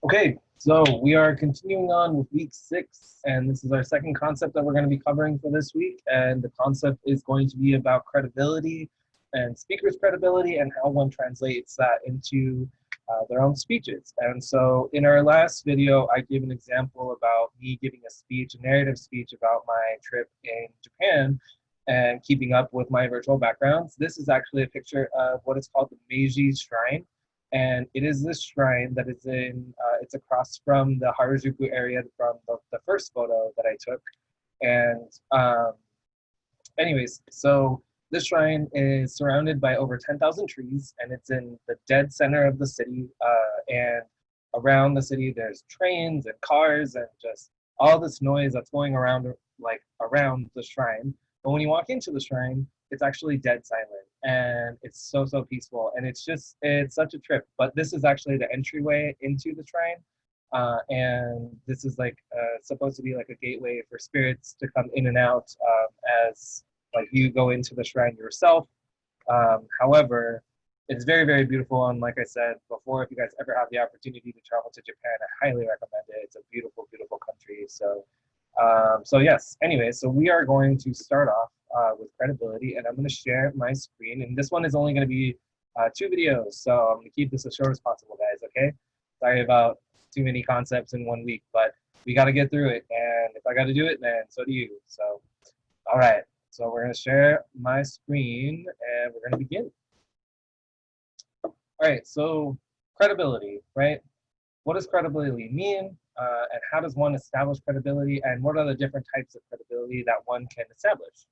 Okay, so we are continuing on with week 6, and this is our second concept that we're going to be covering for this week. And the concept is going to be about credibility and speakers' credibility and how one translates that into their own speeches. And so in our last video, I gave an example about me giving a speech, a narrative speech about my trip in Japan and keeping up with my virtual backgrounds. This is actually a picture of what is called the Meiji Shrine, and it is this shrine that is it's across from the Harajuku area from the first photo that I took. And anyways, so this shrine is surrounded by over 10,000 trees, and it's in the dead center of the city. And around the city, there's trains and cars and just all this noise that's going around, like around the shrine. But when you walk into the shrine, it's actually dead silent, and it's so peaceful, and it's such a trip. But this is actually the entryway into the shrine. And this is like supposed to be like a gateway for spirits to come in and out as like you go into the shrine yourself. However, it's very beautiful, and like I said before, if you guys ever have the opportunity to travel to Japan, I highly recommend it. It's a beautiful country. So yes. Anyway, so we are going to start off with credibility, and I'm going to share my screen. And this one is only going to be 2 videos, so I'm going to keep this as short as possible, guys. Okay. Sorry about too many concepts in 1 week, but we got to get through it. And if I got to do it, then so do you. So, all right. So we're going to share my screen, and we're going to begin. All right. So credibility, right? What does credibility mean? And how does one establish credibility? And what are the different types of credibility that one can establish?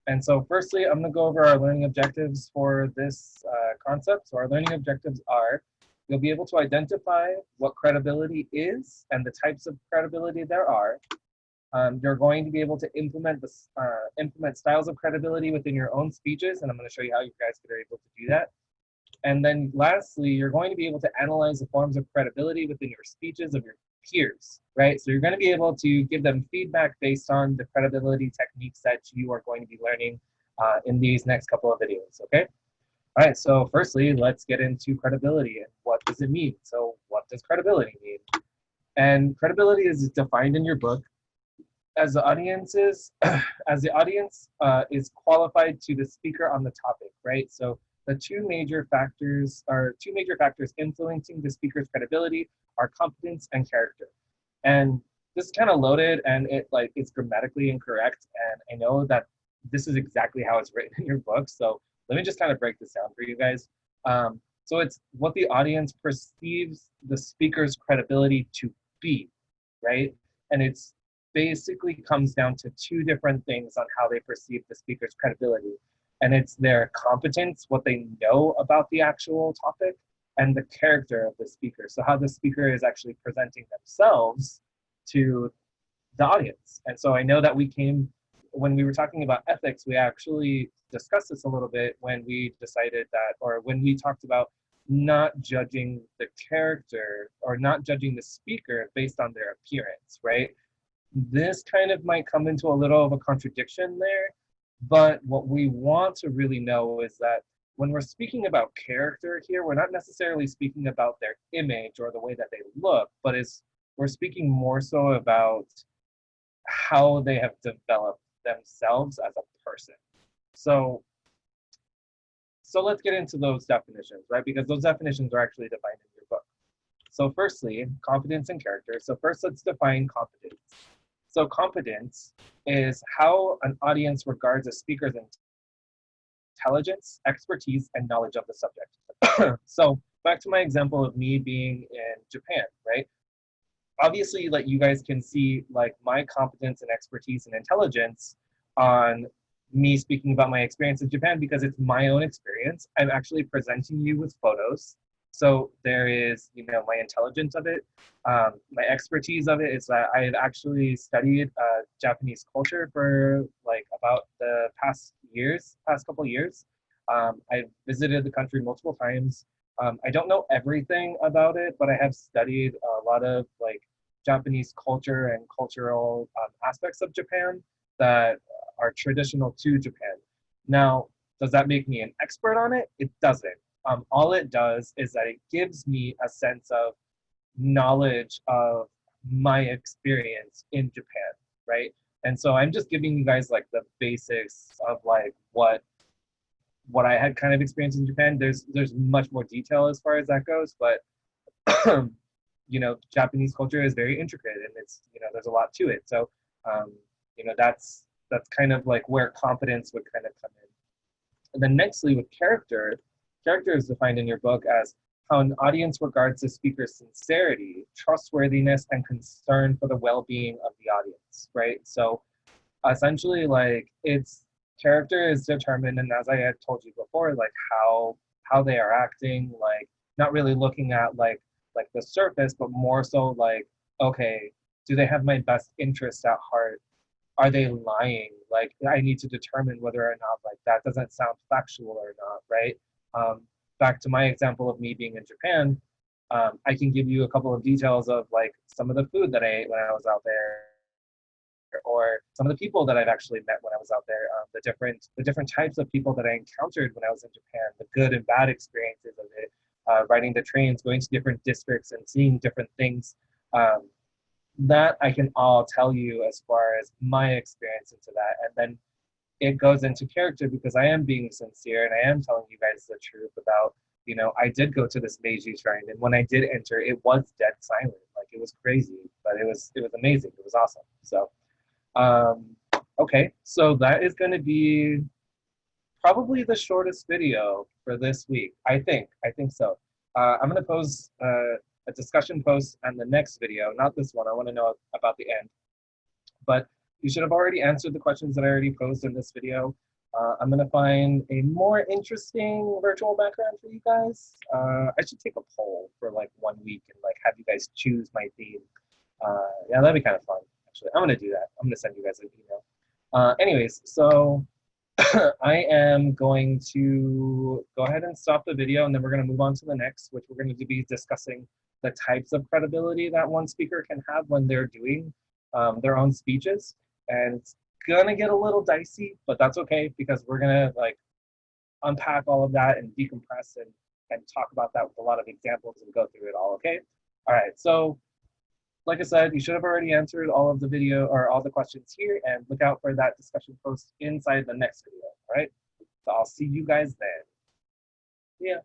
And so firstly, I'm going to go over our learning objectives for this concept. So our learning objectives are: you'll be able to identify what credibility is and the types of credibility there are. You're going to be able to implement styles of credibility within your own speeches, and I'm going to show you how you guys are able to do that. And then lastly, you're going to be able to analyze the forms of credibility within your speeches of your peers, right? So you're going to be able to give them feedback based on the credibility techniques that you are going to be learning in these next couple of videos, okay? All right, so firstly, let's get into credibility and what does it mean? So what does credibility mean? And credibility is defined in your book as the audience is qualified to the speaker on the topic, right? So the two major factors influencing the speaker's credibility are competence and character. And this is kind of loaded, and it's grammatically incorrect. And I know that this is exactly how it's written in your book. So let me just kind of break this down for you guys. So it's what the audience perceives the speaker's credibility to be, right? And it's basically comes down to 2 different things on how they perceive the speaker's credibility. And it's their competence, what they know about the actual topic, and the character of the speaker. So how the speaker is actually presenting themselves to the audience. And so I know that when we were talking about ethics, we actually discussed this a little bit when we decided that, or when we talked about not judging the character or not judging the speaker based on their appearance, right? This kind of might come into a little of a contradiction there, but what we want to really know is that when we're speaking about character here, we're not necessarily speaking about their image or the way that they look, but we're speaking more so about how they have developed themselves as a person. So let's get into those definitions, right? Because those definitions are actually defined in your book. So firstly, competence and character. So first, let's define competence. So competence is how an audience regards a speaker's intelligence, expertise, and knowledge of the subject. So back to my example of me being in Japan, right? Obviously, like, you guys can see like my competence and expertise and intelligence on me speaking about my experience in Japan because it's my own experience. I'm actually presenting you with photos. So there is, my intelligence of it. My expertise of it is that I've actually studied Japanese culture for like about the past couple years. I've visited the country multiple times. I don't know everything about it, but I have studied a lot of like Japanese culture and cultural aspects of Japan that are traditional to Japan. Now, does that make me an expert on it? It doesn't. All it does is that it gives me a sense of knowledge of my experience in Japan, right? And so I'm just giving you guys like the basics of like what I had kind of experienced in Japan. There's much more detail as far as that goes, but you know, Japanese culture is very intricate and it's, you know, there's a lot to it. So, you know, that's kind of like where competence would kind of come in. And then nextly with character, character is defined in your book as how an audience regards the speaker's sincerity, trustworthiness, and concern for the well-being of the audience, right? So essentially like it's character is determined, and as I had told you before, like how they are acting, like not really looking at like the surface, but more so like, okay, do they have my best interest at heart? Are they lying? Like I need to determine whether or not like that doesn't sound factual or not, right? um, Back to my example of me being in Japan, I can give you a couple of details of like some of the food that I ate when I was out there, or some of the people that I've actually met when I was out there, the different types of people that I encountered when I was in Japan, the good and bad experiences of it, riding the trains, going to different districts and seeing different things. Um, that I can all tell you as far as my experience into that. And then it goes into character because I am being sincere and I am telling you guys the truth about, you know, I did go to this Meiji shrine, and when I did enter, it was dead silent. Like it was crazy, but it was amazing. It was awesome. So um, okay, so that is going to be probably the shortest video for this week. I think so. I'm going to post a discussion post on the next video, not this one. I want to know about the end. But you should have already answered the questions that I already posed in this video. I'm going to find a more interesting virtual background for you guys. I should take a poll for like 1 week and like have you guys choose my theme. Yeah, that'd be kind of fun, actually. I'm going to do that. I'm going to send you guys an email. Anyways, so I am going to go ahead and stop the video, and then we're going to move on to the next, which we're going to be discussing the types of credibility that one speaker can have when they're doing their own speeches. And it's gonna get a little dicey, but that's okay because we're gonna like unpack all of that and decompress and talk about that with a lot of examples and go through it all, okay? All right, so like I said, you should have already answered all of the video or all the questions here, and look out for that discussion post inside the next video, all right? So I'll see you guys then. Yeah.